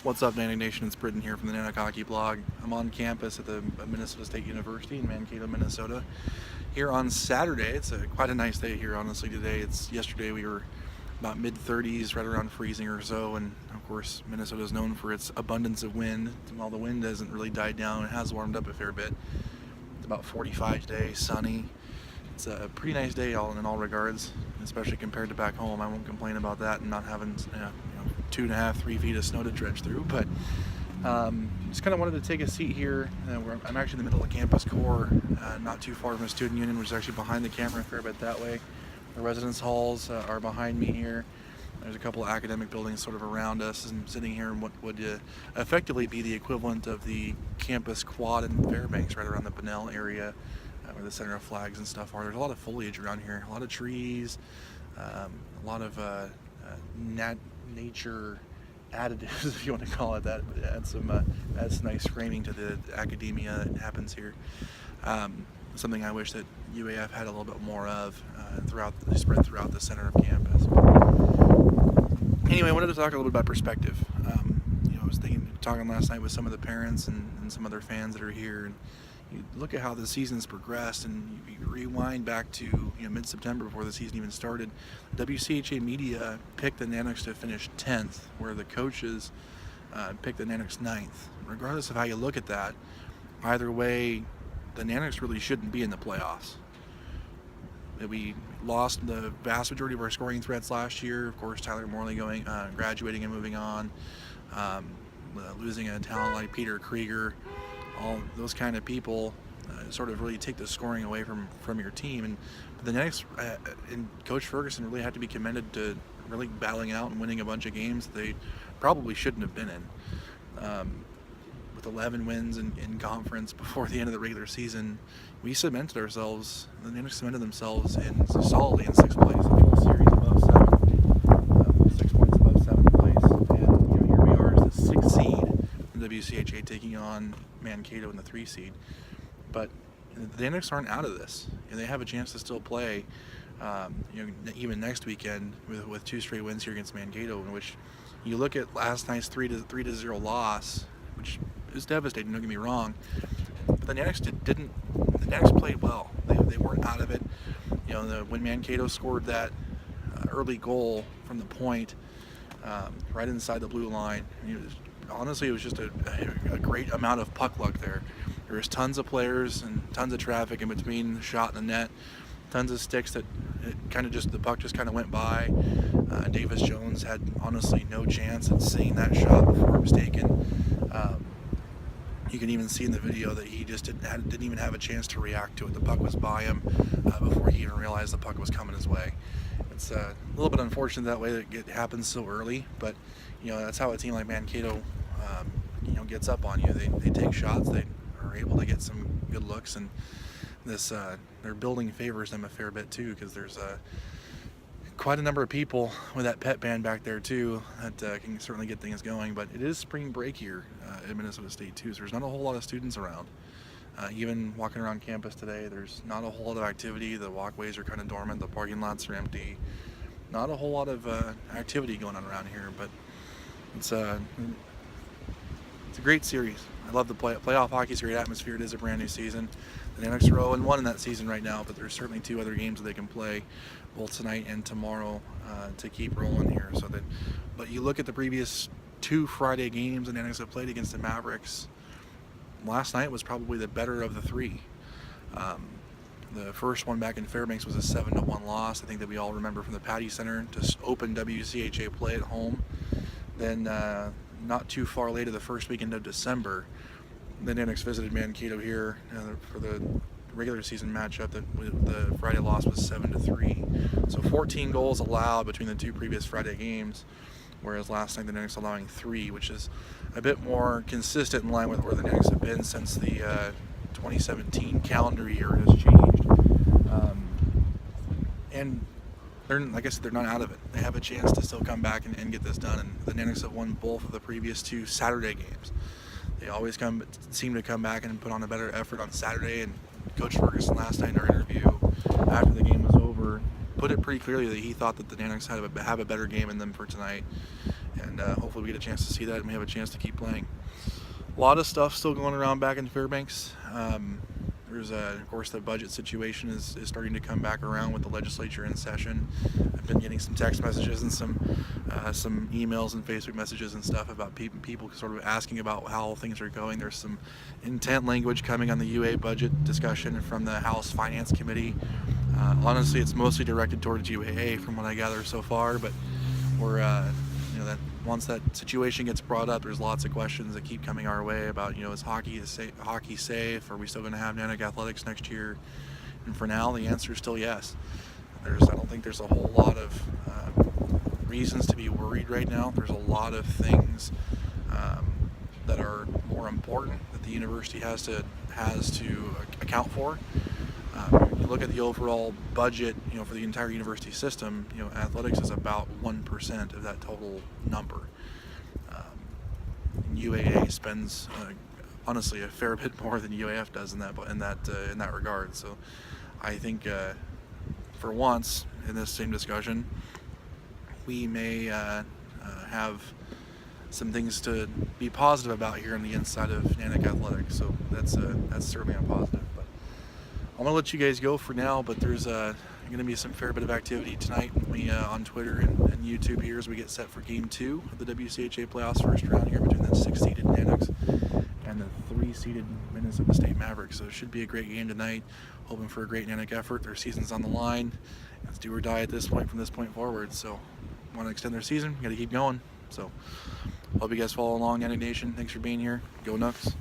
What's up, Nanook Nation? It's Britton here from the Nanook Hockey Blog. I'm on campus at the Minnesota State University in Mankato, Minnesota. Here on Saturday, it's quite a nice day here, honestly, today. Yesterday we were about mid-30s, right around freezing or so, and of course Minnesota is known for its abundance of wind. While the wind hasn't really died down, it has warmed up a fair bit. It's about 45 today, sunny. It's a pretty nice day in all regards, especially compared to back home. I won't complain about that and not having 2.5, 3 feet of snow to dredge through, but just kind of wanted to take a seat here. I'm actually in the middle of campus core, not too far from the student union, which is actually behind the camera a fair bit that way. The residence halls are behind me here. There's a couple of academic buildings sort of around us, and I'm sitting here in what would effectively be the equivalent of the campus quad in Fairbanks, right around the Bunnell area, where the center of flags and stuff are. There's a lot of foliage around here, a lot of trees, a lot of nature additives, if you want to call it that. But it adds some nice framing to the academia that happens here. Something I wish that UAF had a little bit more of spread throughout the center of campus. Anyway, I wanted to talk a little bit about perspective. I was talking last night with some of the parents and some other fans that are here, and you look at how the season's progressed, and you rewind back to mid-September before the season even started. WCHA media picked the Nanooks to finish 10th, where the coaches picked the Nanooks 9th. Regardless of how you look at that, either way, the Nanooks really shouldn't be in the playoffs. We lost the vast majority of our scoring threats last year. Of course, Tyler Morley graduating and moving on, losing a talent like Peter Krieger. All those kind of people sort of really take the scoring away from your team. And the Nanooks and Coach Ferguson really had to be commended to really battling out and winning a bunch of games that they probably shouldn't have been in. With 11 wins in conference before the end of the regular season, we cemented ourselves. The Nanooks cemented themselves solidly in 6th place, a full series above 7, 6 points above 7th place. And here we are as the 6th seed in the WCHA, taking on Mankato in the 3 seed. But the Nanooks aren't out of this. They have a chance to still play. Even next weekend with 2 straight wins here against Mankato, in which you look at last night's 3-0 loss, which is devastating. Don't get me wrong, but the Nanooks didn't. The Nanooks played well. They weren't out of it. When Mankato scored that early goal from the point, right inside the blue line, honestly, it was just a great amount of puck luck there. There was tons of players and tons of traffic in between the shot and the net, tons of sticks that the puck just kind of went by. Davis Jones had honestly no chance at seeing that shot before it was taken. You can even see in the video that he just didn't even have a chance to react to it. The puck was by him before he even realized the puck was coming his way. It's a little bit unfortunate that way that it happens so early, but that's how a team like Mankato gets up on you. They take shots, they are able to get some good looks, and their building favors them a fair bit too, because there's quite a number of people with that pet band back there too that can certainly get things going. But it is spring break here at Minnesota State too, so there's not a whole lot of students around. Even walking around campus today, there's not a whole lot of activity. The walkways are kind of dormant, the parking lots are empty. Not a whole lot of activity going on around here, but it's a great series. I love the playoff hockey's a great atmosphere. It is a brand new season. The Nanooks are 0-1 in that season right now, but there's certainly 2 other games that they can play, both tonight and tomorrow, to keep rolling here. But you look at the previous 2 Friday games the Nanooks have played against the Mavericks. Last night was probably the better of the 3. The first one back in Fairbanks was a 7-1 loss. I think that we all remember from the Patty Center to open WCHA play at home. Then not too far later, the first weekend of December, the Nanooks visited Mankato here for the regular season matchup. The Friday loss was 7-3. So 14 goals allowed between the 2 previous Friday games, whereas last night the Nanooks allowing 3, which is a bit more consistent in line with where the Nanooks have been since the 2017 calendar year has changed. And like I said, they're not out of it. They have a chance to still come back and get this done. And the Nanooks have won both of the previous 2 Saturday games. They always seem to come back and put on a better effort on Saturday. And Coach Ferguson last night in our interview after the game was over put it pretty clearly that he thought that the Nanooks have a better game in them for tonight. and hopefully we get a chance to see that and we have a chance to keep playing. A lot of stuff still going around back in Fairbanks. There's of course the budget situation is starting to come back around with the legislature in session. I've been getting some text messages and some emails and Facebook messages and stuff about people sort of asking about how things are going. There's some intent language coming on the UA budget discussion from the House Finance Committee. Honestly, it's mostly directed towards UAA from what I gather so far, but we're that once that situation gets brought up, there's lots of questions that keep coming our way about, is hockey safe? Are we still going to have Nanook athletics next year? And for now, the answer is still yes. I don't think there's a whole lot of reasons to be worried right now. There's a lot of things that are more important that the university has to account for. You look at the overall budget, for the entire university system, athletics is about 1% of that total number. UAA spends, honestly, a fair bit more than UAF does in that regard. So, I think for once in this same discussion, we may have some things to be positive about here on the inside of Nanook athletics. So that's certainly a positive. I'm going to let you guys go for now, but there's going to be some fair bit of activity tonight on Twitter and YouTube here as we get set for Game 2 of the WCHA playoffs first round here between the 6-seeded Nanooks and the 3-seeded Minnesota State Mavericks. So it should be a great game tonight. Hoping for a great Nanook effort. Their season's on the line. It's do or die at this point from this point forward. So want to extend their season, got to keep going. So hope you guys follow along, Nanook Nation. Thanks for being here. Go Nooks.